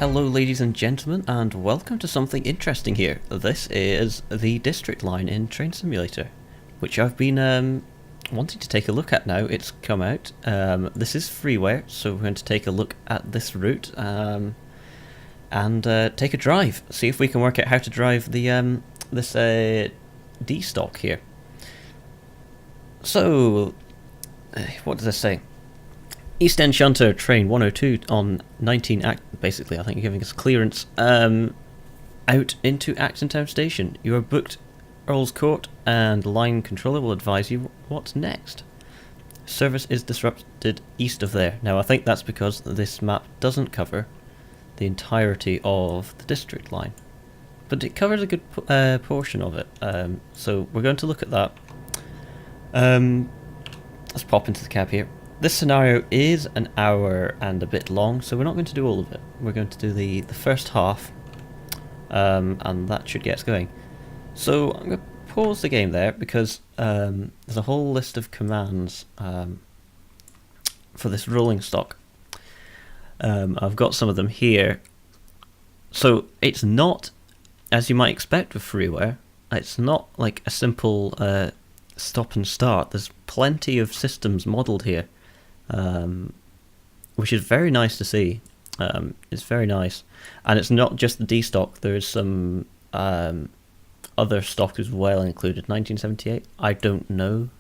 Hello ladies and gentlemen, and welcome to something interesting here. This is the District Line in Train Simulator, which I've been wanting to take a look at now. It's come out. This is freeware, so we're going to take a look at this route and take a drive. See if we can work out how to drive the this D-stock here. So, what does this say? East End Shunter train 102 on 19 basically I think you're giving us clearance out into Acton Town station. You are booked Earls Court and line controller will advise you what's next. Service is disrupted east of there. Now I think that's because this map doesn't cover the entirety of the district line, but it covers a good portion of it, so we're going to look at that. Let's pop into the cab here. This scenario is an hour and a bit long, so we're not going to do all of it. We're going to do the first half, and that should get us going. So I'm going to pause the game there because there's a whole list of commands for this rolling stock. I've got some of them here. So it's not, as you might expect with freeware, it's not like a simple stop and start. There's plenty of systems modelled here. Which is very nice to see. It's very nice, and it's not just the D stock. There's some other stock as well included. 1978. I don't know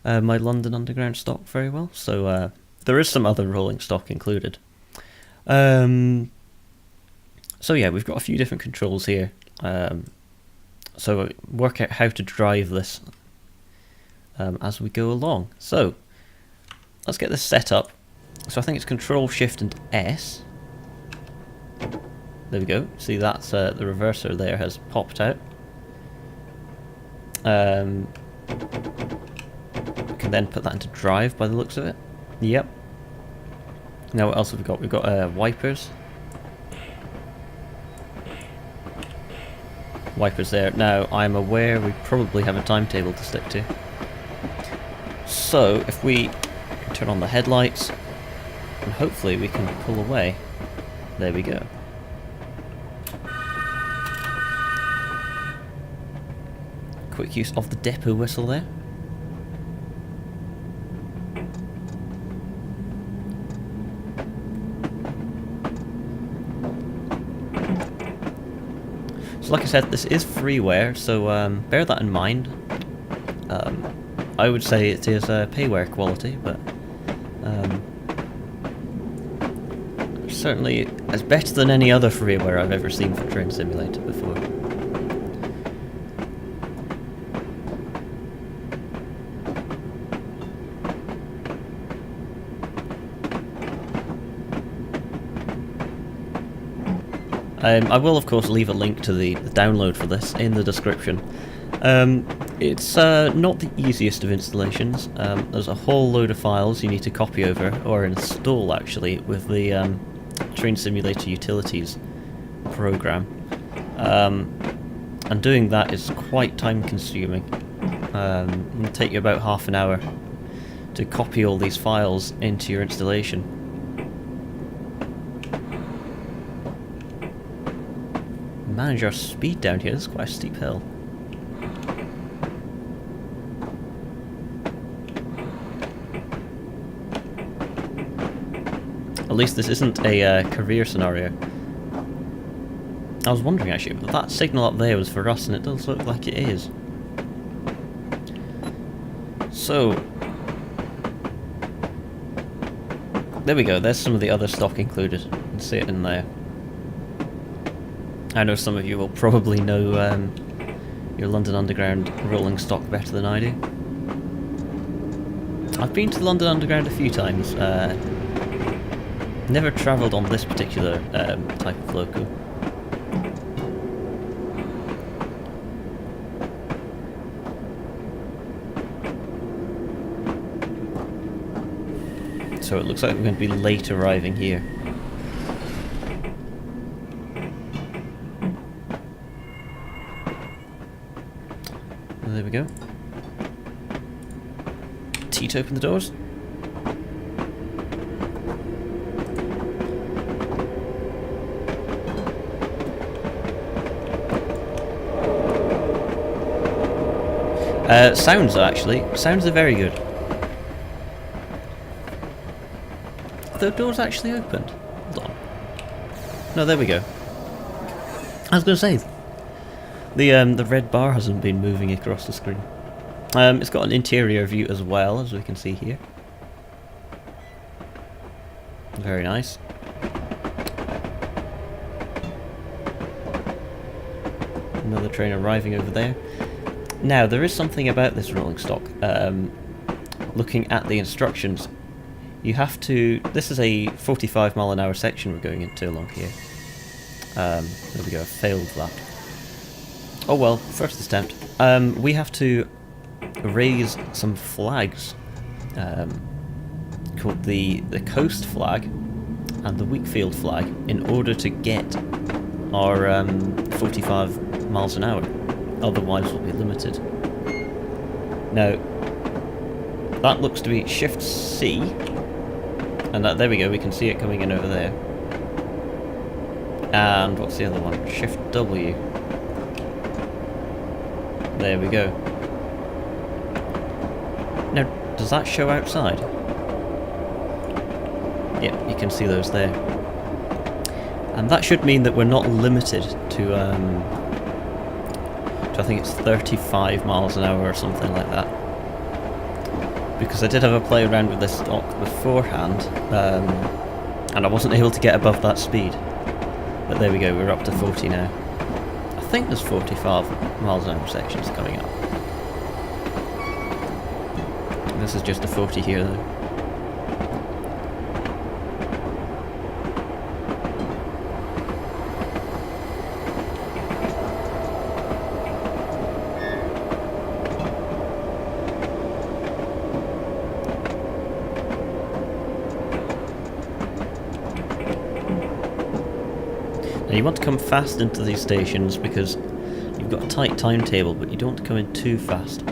my London Underground stock very well, so there is some other rolling stock included. So yeah, we've got a few different controls here. So work out how to drive this as we go along. So let's get this set up. So I think it's Control, Shift and S. There we go. See, that's the reverser there has popped out. We can then put that into drive by the looks of it. Yep. Now what else have we got? We've got wipers. Wipers there. Now I'm aware we probably have a timetable to stick to. So if we turn on the headlights, and hopefully we can pull away. There we go. Quick use of the depot whistle there. So like I said, this is freeware, so bear that in mind. I would say it is payware quality, but certainly it's better than any other freeware I've ever seen for Train Simulator before. I will of course leave a link to the download for this in the description. It's not the easiest of installations. There's a whole load of files you need to copy over, or install actually, with the Train Simulator Utilities program. And doing that is quite time consuming. It'll take you about half an hour to copy all these files into your installation. Manage our speed down here. This is quite a steep hill. At least this isn't a career scenario. I was wondering actually, but that signal up there was for us, and it does look like it is. So, there we go. There's some of the other stock included. You can see it in there. I know some of you will probably know your London Underground rolling stock better than I do. I've been to the London Underground a few times. Never travelled on this particular type of loco. So it looks like we're going to be late arriving here. There we go. Teat open the doors. Sounds actually. Sounds are very good. The door's actually opened. Hold on. No, there we go. I was going to say, the red bar hasn't been moving across the screen. It's got an interior view as well, as we can see here. Very nice. Another train arriving over there. Now, there is something about this rolling stock. Looking at the instructions, you have to... This is a 45-mile-an-hour section we're going into along here. There we go, I failed that. Oh well, first attempt. We have to raise some flags, called the coast flag and the Wakefield flag, in order to get our 45 miles an hour. Otherwise we'll be limited. Now, that looks to be Shift C, and there we go, we can see it coming in over there. And what's the other one? Shift W. There we go. Now, does that show outside? Yep, you can see those there. And that should mean that we're not limited to I think it's 35 miles an hour or something like that. Because I did have a play around with this stock beforehand, and I wasn't able to get above that speed. But there we go, we're up to 40 now. I think there's 45 miles an hour sections coming up. This is just a 40 here though. Now you want to come fast into these stations because you've got a tight timetable, but you don't want to come in too fast.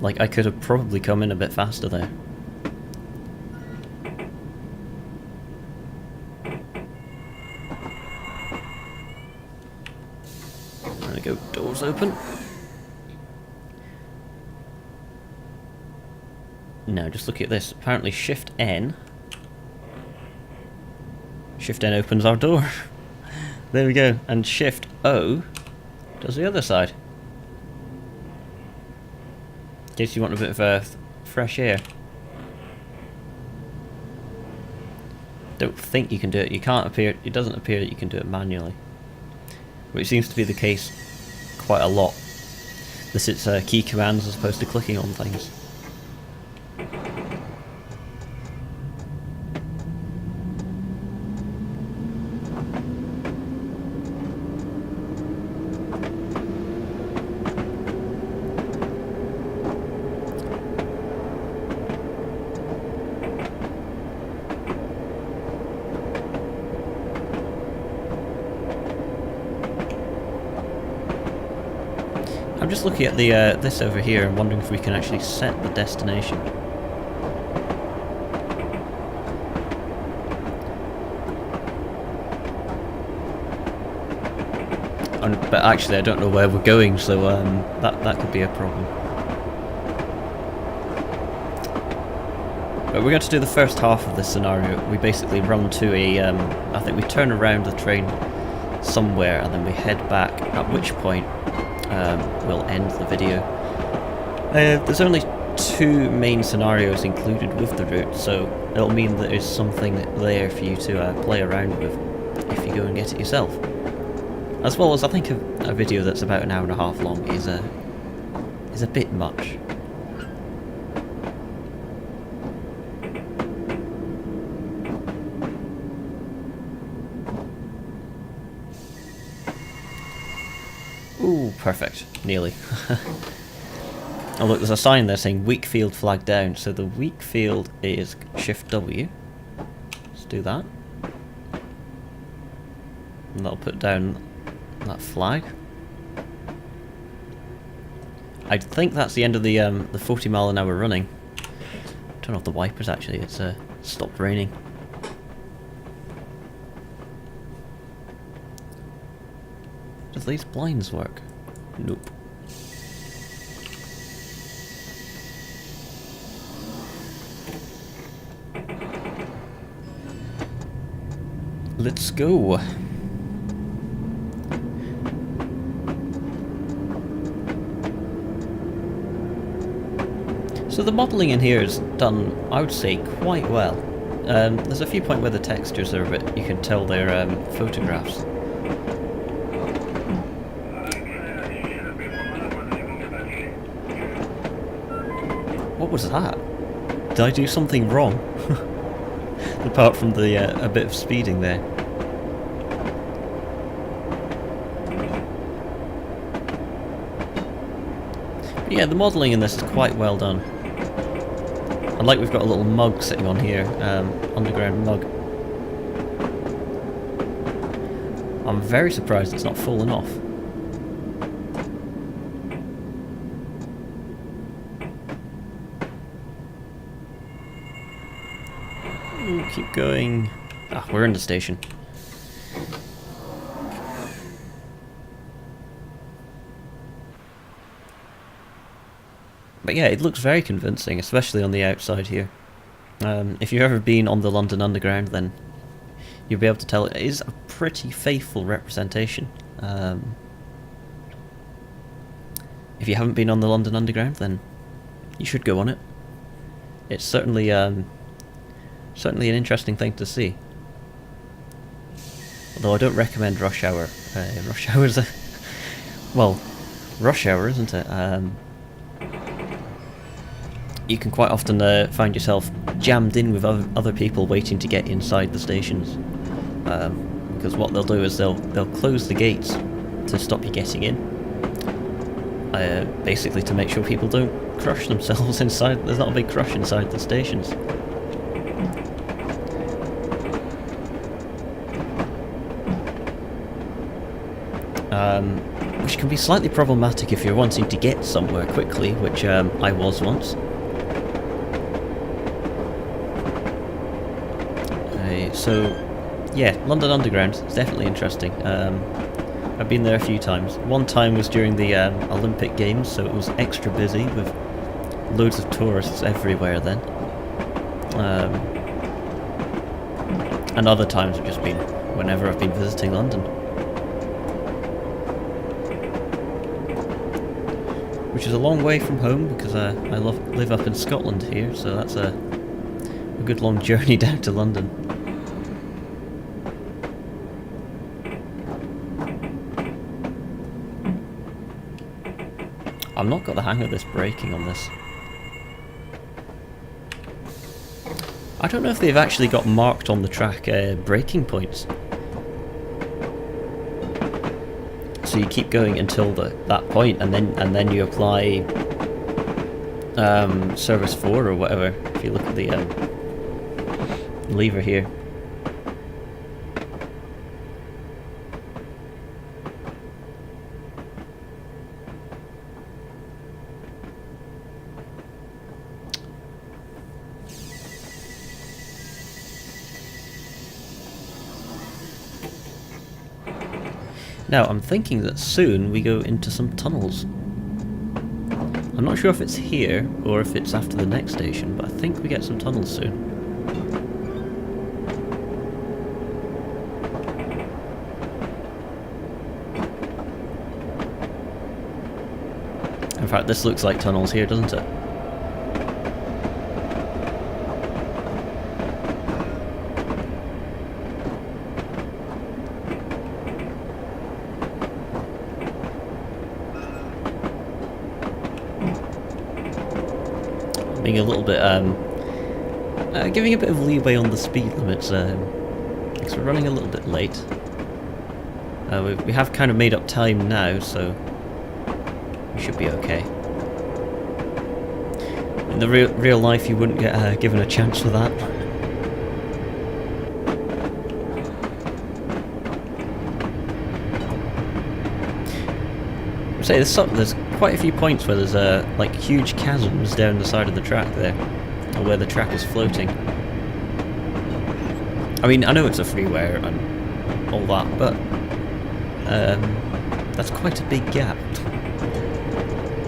Like, I could have probably come in a bit faster there. There we go, doors open. Now, just look at this. Apparently Shift N opens our door. There we go. And Shift O does the other side. In case you want a bit of fresh air. Don't think you can do it. You can't appear. It doesn't appear that you can do it manually, which seems to be the case quite a lot. This is key commands as opposed to clicking on things. I'm just looking at the this over here and wondering if we can actually set the destination. But actually I don't know where we're going, so that could be a problem. But we're going to do the first half of this scenario. We basically run to a, I think we turn around the train somewhere and then we head back, at which point we'll end the video. There's only 2 main scenarios included with the route, so it'll mean that there's something there for you to play around with if you go and get it yourself. As well as, I think a video that's about an hour and a half long is a bit much. Ooh, perfect. Nearly. Oh look, there's a sign there saying Wakefield flag down, so the Wakefield is Shift W. Let's do that. And that'll put down that flag. I think that's the end of the 40 mile an hour running. Turn off the wipers actually, it's stopped raining. Do these blinds work? Nope. Let's go. So the modelling in here is done, I would say, quite well. There's a few points where the textures are a bit, you can tell they're photographs. What was that? Did I do something wrong? Apart from the a bit of speeding there. But yeah, the modelling in this is quite well done. And like we've got a little mug sitting on here, underground mug. I'm very surprised it's not fallen off. Ooh, keep going. Ah, we're in the station. But yeah, it looks very convincing, especially on the outside here. If you've ever been on the London Underground, then you'll be able to tell it is a pretty faithful representation. If you haven't been on the London Underground, then you should go on it. It's certainly certainly an interesting thing to see. Although I don't recommend rush hour. Rush hour's a... well, rush hour, isn't it? You can quite often find yourself jammed in with other people waiting to get inside the stations. Because what they'll do is they'll close the gates to stop you getting in. Basically to make sure people don't crush themselves inside. There's not a big crush inside the stations. Which can be slightly problematic if you're wanting to get somewhere quickly, which I was once. So, yeah, London Underground is definitely interesting. I've been there a few times. One time was during the Olympic Games, so it was extra busy with loads of tourists everywhere then. And other times have just been whenever I've been visiting London. Which is a long way from home because I live up in Scotland here, so that's a good long journey down to London. I've not got the hang of this braking on this. I don't know if they've actually got marked on the track braking points. So you keep going until that point, and then you apply service 4 or whatever. If you look at the lever here. Now, I'm thinking that soon we go into some tunnels. I'm not sure if it's here or if it's after the next station, but I think we get some tunnels soon. In fact, this looks like tunnels here, doesn't it? Being a little bit, giving a bit of leeway on the speed limits, because we're running a little bit late. We have kind of made up time now, so we should be okay. In the real life, you wouldn't get given a chance for that. Say there's quite a few points where there's like huge chasms down the side of the track there, or where the track is floating. I mean, I know it's a freeway and all that, but That's quite a big gap.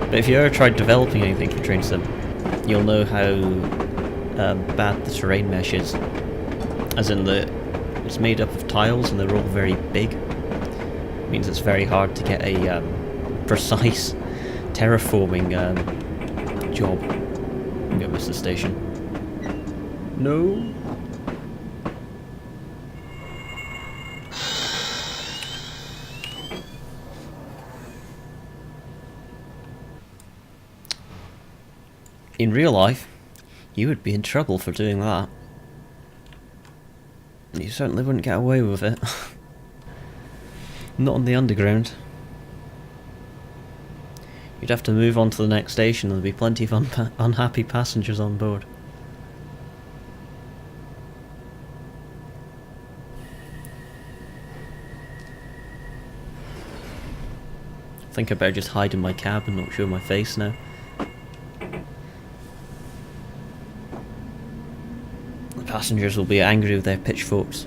But if you ever tried developing anything for Train Sim, you'll know how bad the terrain mesh is. As in it's made up of tiles and they're all very big. It means it's very hard to get a precise terraforming job. I'm gonna miss the station. No. In real life, you would be in trouble for doing that. You certainly wouldn't get away with it. Not on the underground. You'd have to move on to the next station and there'd be plenty of unhappy passengers on board. I think I better just hide in my cab and not show my face now. The passengers will be angry with their pitchforks.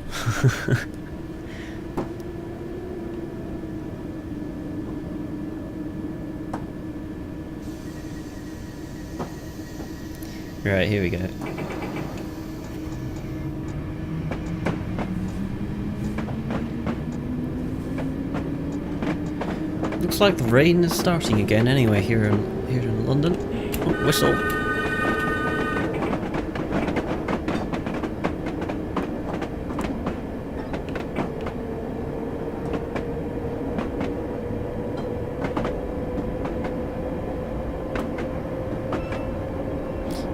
Right, here we go. Looks like the rain is starting again anyway here in London. Oh, whistle.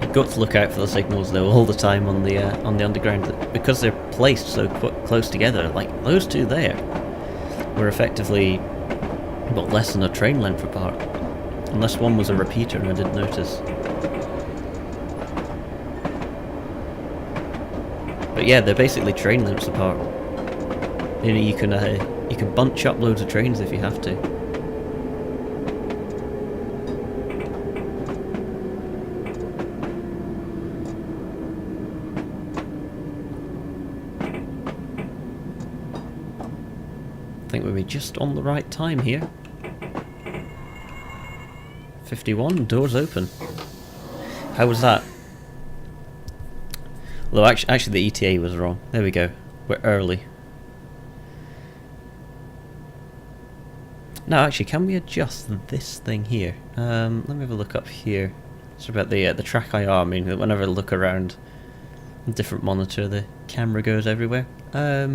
You've got to look out for the signals though all the time on the underground, because they're placed so close together. Like those two there were effectively, well, less than a train length apart, unless one was a repeater and I didn't notice. But yeah, they're basically train lengths apart. You know, you can bunch up loads of trains if you have to. I think we'll be just on the right time here. 51, doors open. How was that? Although actually the ETA was wrong. There we go. We're early. Now actually, can we adjust this thing here? Let me have a look up here. It's about the track IR. I mean, whenever I look around a different monitor, the camera goes everywhere. I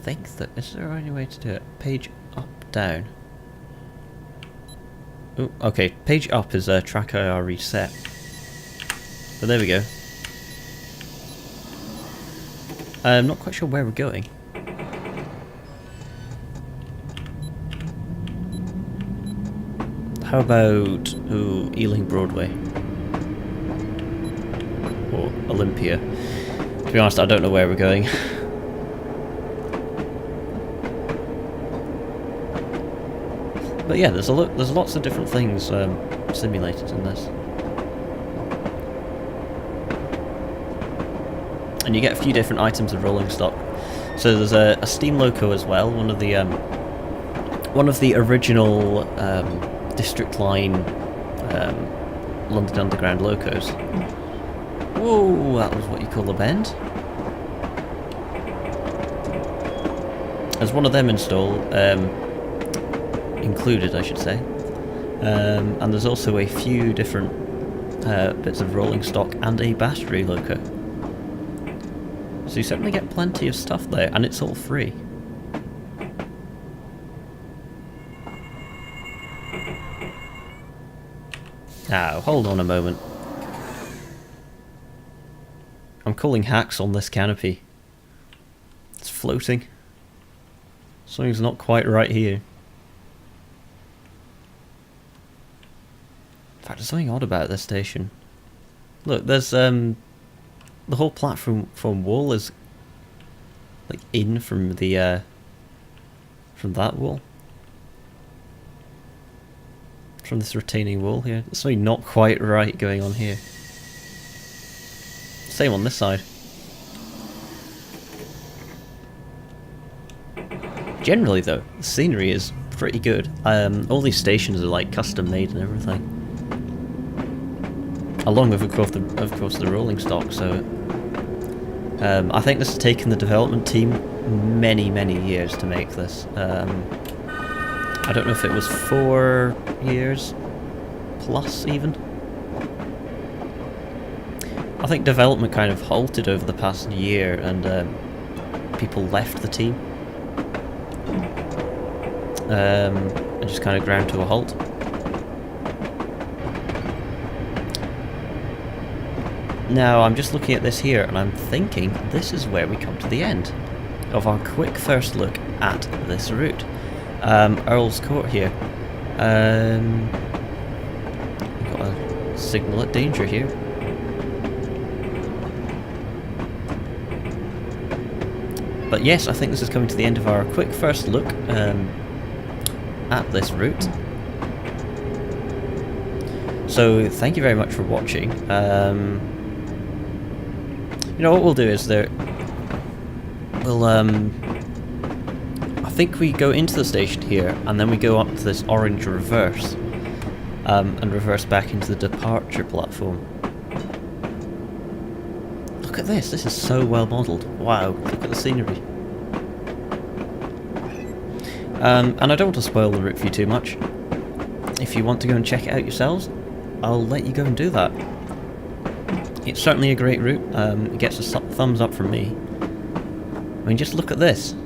think that, is there any way to do it? Page up, down. Oh, okay, page up is a track IR reset. But there we go. I'm not quite sure where we're going. How about, ooh, Ealing Broadway? Or Olympia? To be honest, I don't know where we're going. But yeah, there's lots of different things simulated in this, and you get a few different items of rolling stock. So there's a steam loco as well, one of the original District Line London Underground locos. Whoa, that was what you call a bend. There's one of them included, I should say, and there's also a few different bits of rolling stock and a battery loco. So you certainly get plenty of stuff there, and it's all free. Now, hold on a moment. I'm calling hacks on this canopy. It's floating. Something's not quite right here. In fact, there's something odd about this station. Look, there's the whole platform wall is like in from the from that wall, from this retaining wall here. There's something not quite right going on here. Same on this side. Generally though, the scenery is pretty good. All these stations are like custom made and everything. Along with of course the rolling stock, so I think this has taken the development team many years to make this. I don't know if it was 4 years plus even. I think development kind of halted over the past year, and people left the team and just kind of ground to a halt. Now I'm just looking at this here and I'm thinking this is where we come to the end of our quick first look at this route. Earls Court here. We've got a signal at danger here. But yes, I think this is coming to the end of our quick first look at this route. So thank you very much for watching. You know what we'll do is I think we go into the station here and then we go up to this orange reverse and reverse back into the departure platform. Look at this is so well modelled. Wow, look at the scenery. And I don't want to spoil the route for you too much. If you want to go and check it out yourselves, I'll let you go and do that. It's certainly a great route. It gets a thumbs up from me. I mean, just look at this.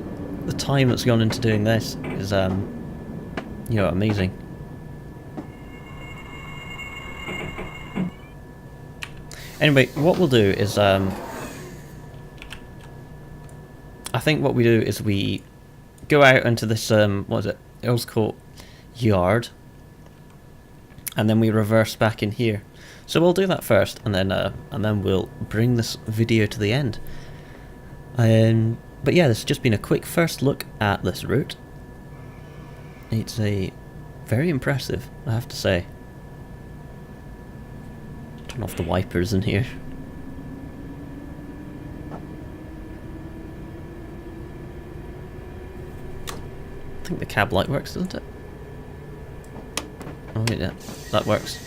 The time that's gone into doing this is, you know, amazing. Anyway, what we'll do is, I think what we do is we go out into this, what is it, Earls Court yard, and then we reverse back in here. So we'll do that first, and then we'll bring this video to the end. But yeah, this has just been a quick first look at this route. It's very impressive, I have to say. Turn off the wipers in here. I think the cab light works, doesn't it? Oh yeah, that works.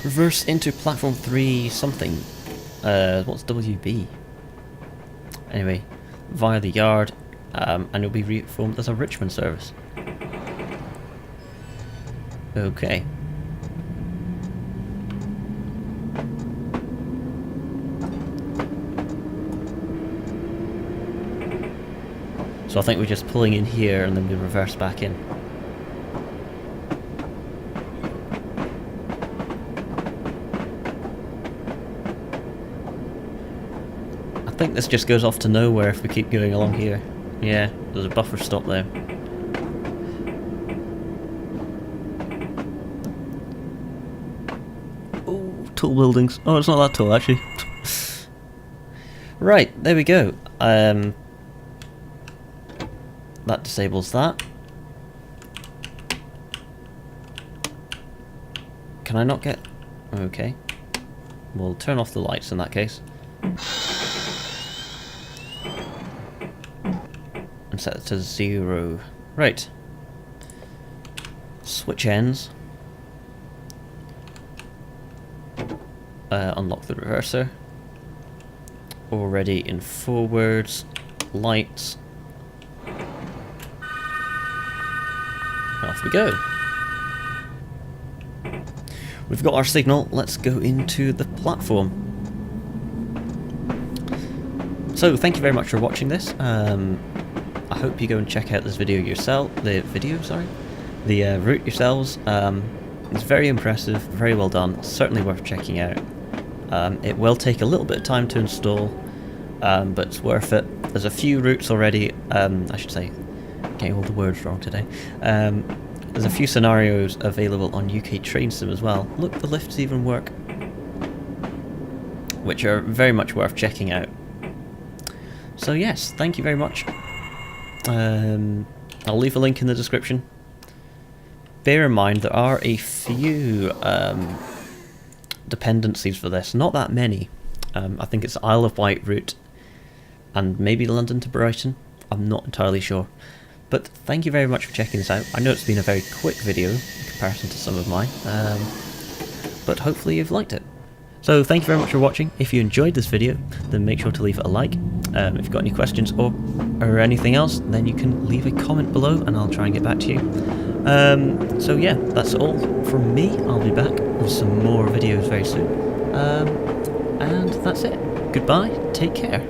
Reverse into platform 3 something. What's WB? Anyway, via the yard, and it'll be reformed as a Richmond service. Okay. So I think we're just pulling in here and then we reverse back in. I think this just goes off to nowhere if we keep going along here. Yeah, there's a buffer stop there. Oh, tall buildings. Oh, it's not that tall actually. Right, there we go. That disables that. Can I not get... Okay. We'll turn off the lights in that case. And set it to 0. Right. Switch ends. Unlock the reverser. Already in forwards. Lights. Off we go. We've got our signal, let's go into the platform. So thank you very much for watching this. I hope you go and check out this video yourself, the route yourselves. It's very impressive, very well done, certainly worth checking out. It will take a little bit of time to install, but it's worth it. There's a few routes already, I should say, getting all the words wrong today. There's a few scenarios available on UK Train Sim as well. Look, the lifts even work, which are very much worth checking out. So yes, thank you very much. I'll leave a link in the description. Bear in mind there are a few dependencies for this, not that many. I think it's Isle of Wight route and maybe London to Brighton, I'm not entirely sure. But thank you very much for checking this out. I know it's been a very quick video in comparison to some of mine, but hopefully you've liked it. So thank you very much for watching. If you enjoyed this video, then make sure to leave it a like. If you've got any questions or anything else, then you can leave a comment below and I'll try and get back to you. So yeah, that's all from me. I'll be back with some more videos very soon. And that's it. Goodbye, take care.